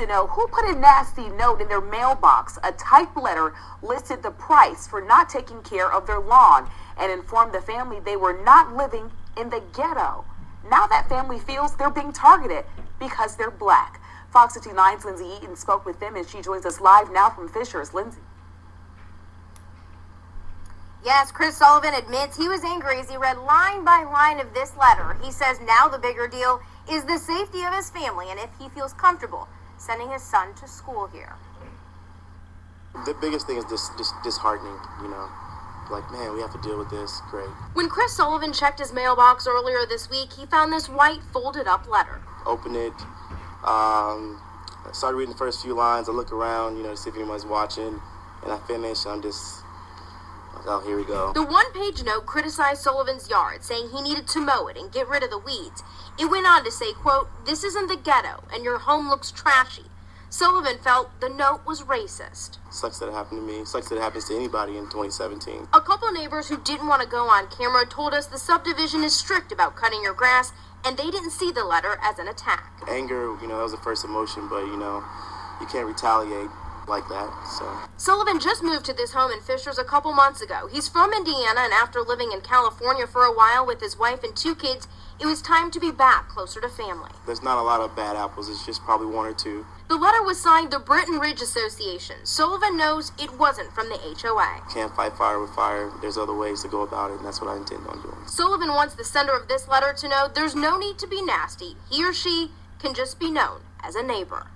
to know who put a nasty note in their mailbox. A typed letter listed the price for not taking care of their lawn and informed the family they were not living in the ghetto. Now that family feels they're being targeted because they're black. Fox 59's Lindsay Eaton spoke with them, and she joins us live now from Fishers. Lindsay. Yes, Chris Sullivan admits he was angry as he read line by line of this letter. He says now the bigger deal is the safety of his family and if he feels comfortable sending his son to school here. The biggest thing is disheartening, Like, man, we have to deal with this. Great. When Chris Sullivan checked his mailbox earlier this week, he found this white folded up letter. Open it. I started reading the first few lines. I look around, to see if anyone's watching. And I finish. I'm just... Oh, here we go. The one-page note criticized Sullivan's yard, saying he needed to mow it and get rid of the weeds. It went on to say, quote, "This isn't the ghetto, and your home looks trashy." Sullivan felt the note was racist. Sucks that it happened to me. Sucks that it happens to anybody in 2017. A couple neighbors who didn't want to go on camera told us the subdivision is strict about cutting your grass, and they didn't see the letter as an attack. Anger, that was the first emotion, but, you can't retaliate like that, so. Sullivan just moved to this home in Fishers a couple months ago. He's from Indiana, and after living in California for a while with his wife and 2 kids, it was time to be back closer to family. There's not a lot of bad apples. It's just probably 1 or 2. The letter was signed the Britton Ridge Association. Sullivan knows it wasn't from the HOA. Can't fight fire with fire. There's other ways to go about it, and that's what I intend on doing. Sullivan wants the sender of this letter to know there's no need to be nasty. He or she can just be known as a neighbor.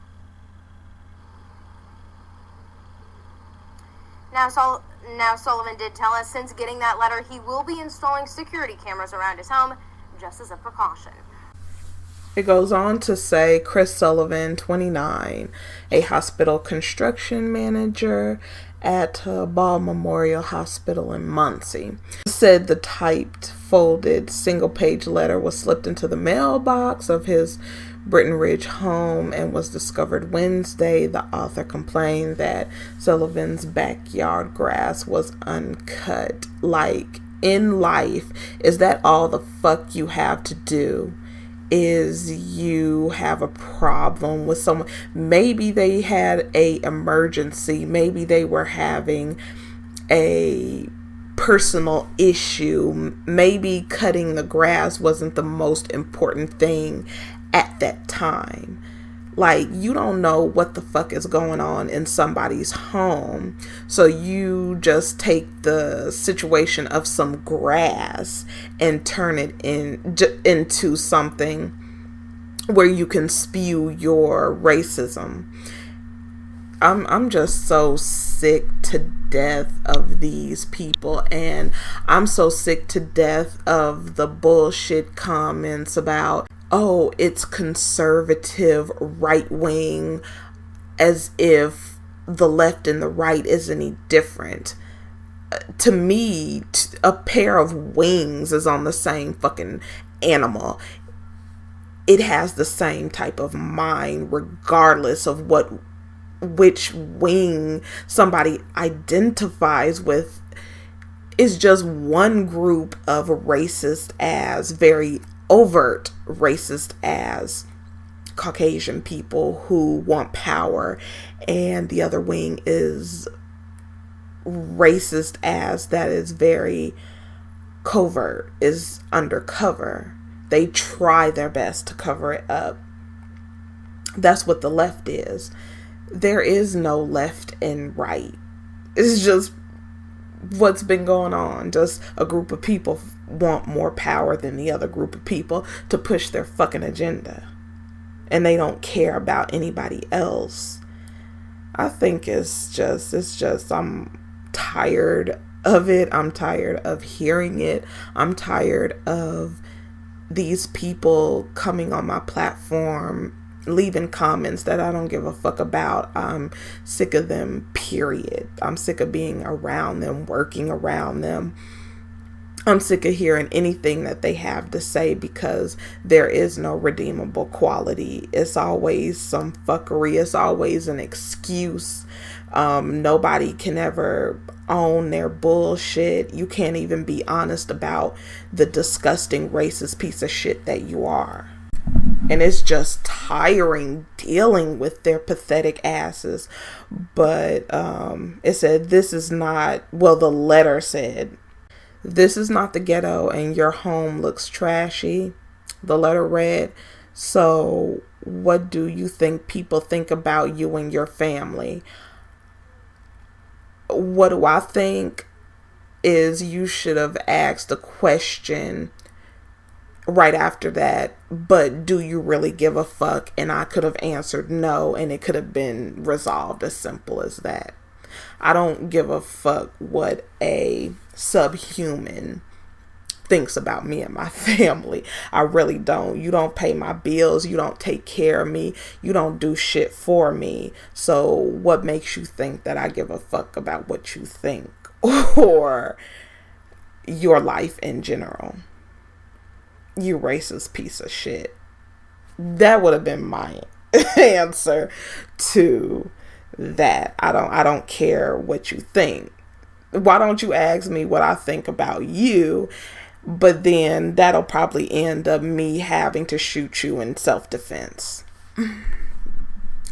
Now Sullivan did tell us since getting that letter, he will be installing security cameras around his home just as a precaution. It goes on to say Chris Sullivan, 29, a hospital construction manager at Ball Memorial Hospital in Muncie, said the typed, folded, single-page letter was slipped into the mailbox of his Britton Ridge home and was discovered Wednesday. The author complained that Sullivan's backyard grass was uncut. Like, in life, is that all the fuck you have to do? Is you have a problem with someone? Maybe they had a emergency. Maybe they were having a personal issue. Maybe cutting the grass wasn't the most important thing at that time. Like, you don't know what the fuck is going on in somebody's home, so you just take the situation of some grass and turn it into something where you can spew your racism. I'm just so sick to death of these people, and I'm so sick to death of the bullshit comments about, oh, it's conservative, right wing, as if the left and the right is any different. To me, a pair of wings is on the same fucking animal. It has the same type of mind, regardless of which wing somebody identifies with. Is just one group of racist as very overt racist as Caucasian people who want power, and the other wing is racist as that is very covert, is undercover. They try their best to cover it up. That's what the left is. There is no left and right. It's just what's been going on. Just a group of people want more power than the other group of people to push their fucking agenda, and they don't care about anybody else. I think it's just I'm tired of it. I'm tired of hearing it. I'm tired of these people coming on my platform leaving comments that I don't give a fuck about. I'm sick of them, period. I'm sick of being around them, working around them. I'm sick of hearing anything that they have to say, because there is no redeemable quality. It's always some fuckery. It's always an excuse. Nobody can ever own their bullshit. You can't even be honest about the disgusting racist piece of shit that you are. And it's just tiring dealing with their pathetic asses. But it said, this is not, well, the letter said, this is not the ghetto and your home looks trashy. The letter read, so what do you think people think about you and your family? What do I think is you should have asked a question right after that, but do you really give a fuck? And I could have answered no, and it could have been resolved as simple as that. I don't give a fuck what a subhuman thinks about me and my family. I really don't. You don't pay my bills. You don't take care of me. You don't do shit for me. So what makes you think that I give a fuck about what you think or your life in general? You racist piece of shit. That would have been my answer to that. I don't care what you think. Why don't you ask me what I think about you? But then that'll probably end up me having to shoot you in self-defense.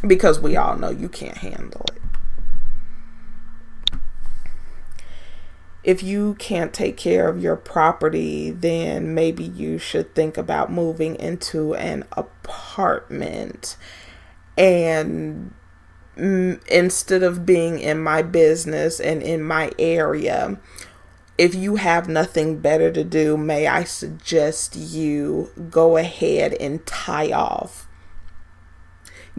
Because we all know you can't handle it. If you can't take care of your property, then maybe you should think about moving into an apartment. And instead of being in my business and in my area, if you have nothing better to do, may I suggest you go ahead and tie off.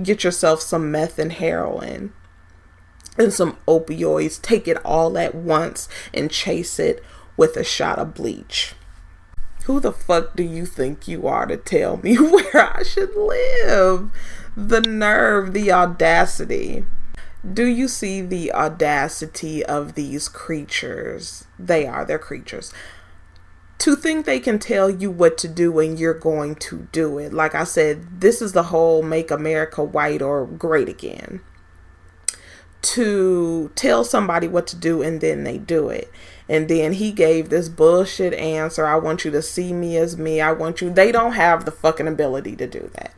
Get yourself some meth and heroin and some opioids. Take it all at once and chase it with a shot of bleach. Who the fuck do you think you are to tell me where I should live? The nerve, the audacity. Do you see the audacity of these creatures? They're creatures. To think they can tell you what to do and you're going to do it. Like I said, this is the whole make America white or great again. To tell somebody what to do and then they do it. And then he gave this bullshit answer. I want you to see me as me. They don't have the fucking ability to do that.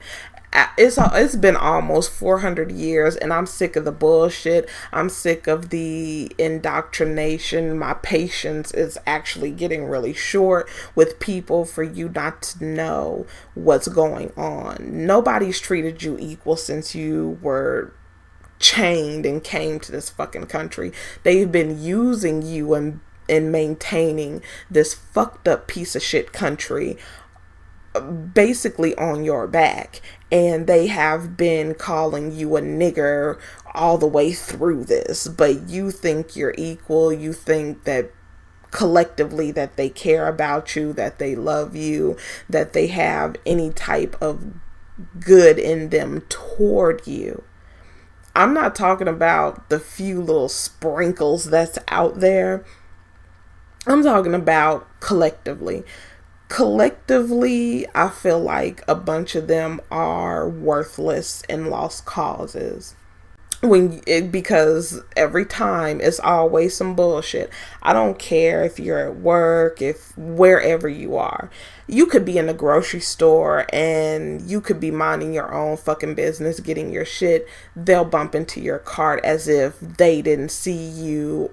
It's been almost 400 years and I'm sick of the bullshit. I'm sick of the indoctrination. My patience is actually getting really short with people for you not to know what's going on. Nobody's treated you equal since you were chained and came to this fucking country. They've been using you and maintaining this fucked up piece of shit country basically on your back. And they have been calling you a nigger all the way through this. But you think you're equal. You think that collectively that they care about you, that they love you, that they have any type of good in them toward you. I'm not talking about the few little sprinkles that's out there. I'm talking about collectively. Collectively, I feel like a bunch of them are worthless and lost causes. Because every time it's always some bullshit. I don't care if you're at work, if wherever you are. You could be in the grocery store and you could be minding your own fucking business, getting your shit. They'll bump into your cart as if they didn't see you,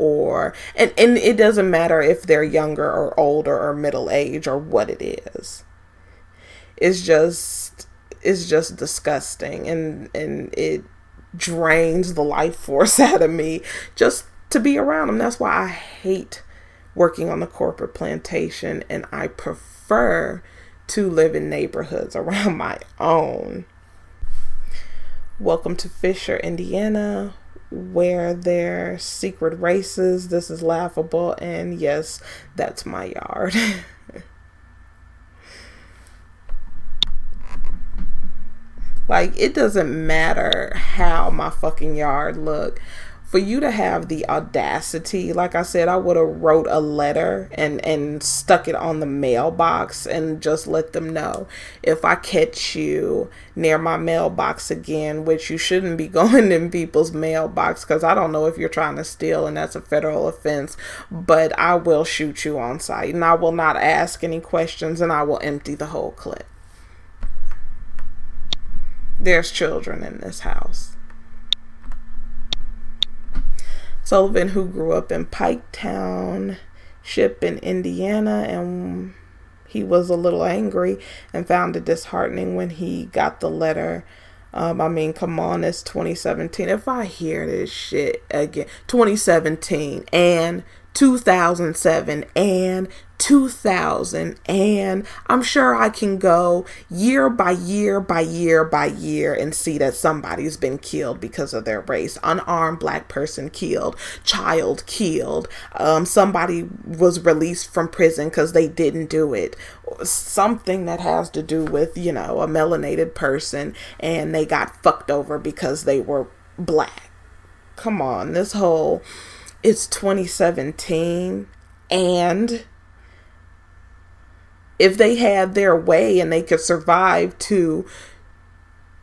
and it doesn't matter if they're younger or older or middle age or what it is. It's just disgusting and it drains the life force out of me just to be around them. That's why I hate working on the corporate plantation, and I prefer to live in neighborhoods around my own. Welcome to Fisher, Indiana, where there's secret races. This is laughable, and yes, that's my yard. Like, it doesn't matter how my fucking yard look. For you to have the audacity, like I said, I would have wrote a letter and stuck it on the mailbox and just let them know. If I catch you near my mailbox again, which you shouldn't be going in people's mailbox, because I don't know if you're trying to steal and that's a federal offense, but I will shoot you on sight and I will not ask any questions and I will empty the whole clip. There's children in this house. Sullivan, who grew up in Pike Township in Indiana, and he was a little angry and found it disheartening when he got the letter. Come on, it's 2017. If I hear this shit again, 2017 and 2007 and 2000, and I'm sure I can go year by year by year by year and see that somebody's been killed because of their race. Unarmed black person killed, child killed, somebody was released from prison because they didn't do it. Something that has to do with, a melanated person and they got fucked over because they were black. Come on, it's 2017, and if they had their way and they could survive to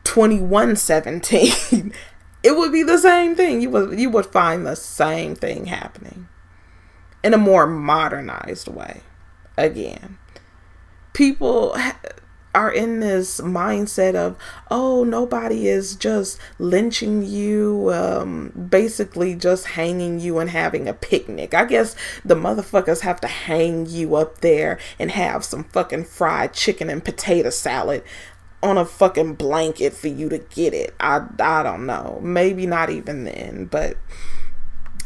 2117, it would be the same thing. You would find the same thing happening in a more modernized way. Again, people are in this mindset of, oh, nobody is just lynching you, basically just hanging you and having a picnic. I guess the motherfuckers have to hang you up there and have some fucking fried chicken and potato salad on a fucking blanket for you to get it. I don't know. Maybe not even then, but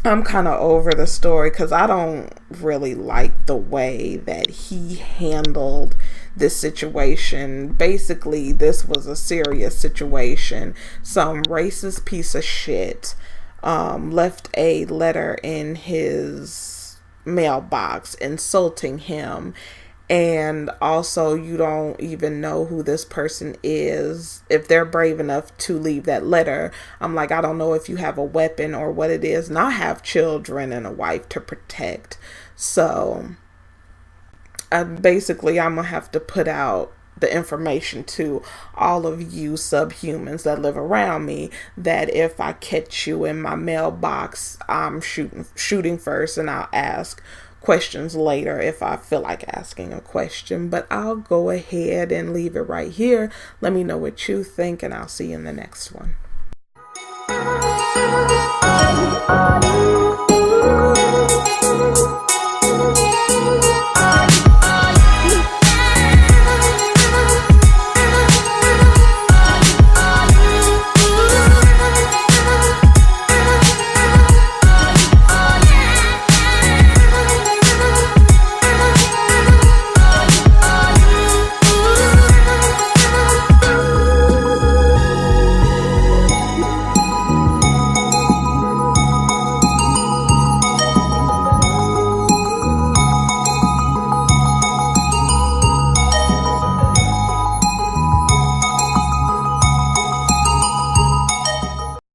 I'm kind of over the story because I don't really like the way that he handled this situation. Basically, this was a serious situation. Some racist piece of shit left a letter in his mailbox insulting him. And also, you don't even know who this person is. If they're brave enough to leave that letter, I'm like, I don't know if you have a weapon or what it is. And I have children and a wife to protect. So, I'm going to have to put out the information to all of you subhumans that live around me, that if I catch you in my mailbox, I'm shooting first, and I'll ask questions later if I feel like asking a question. But I'll go ahead and leave it right here. Let me know what you think, and I'll see you in the next one.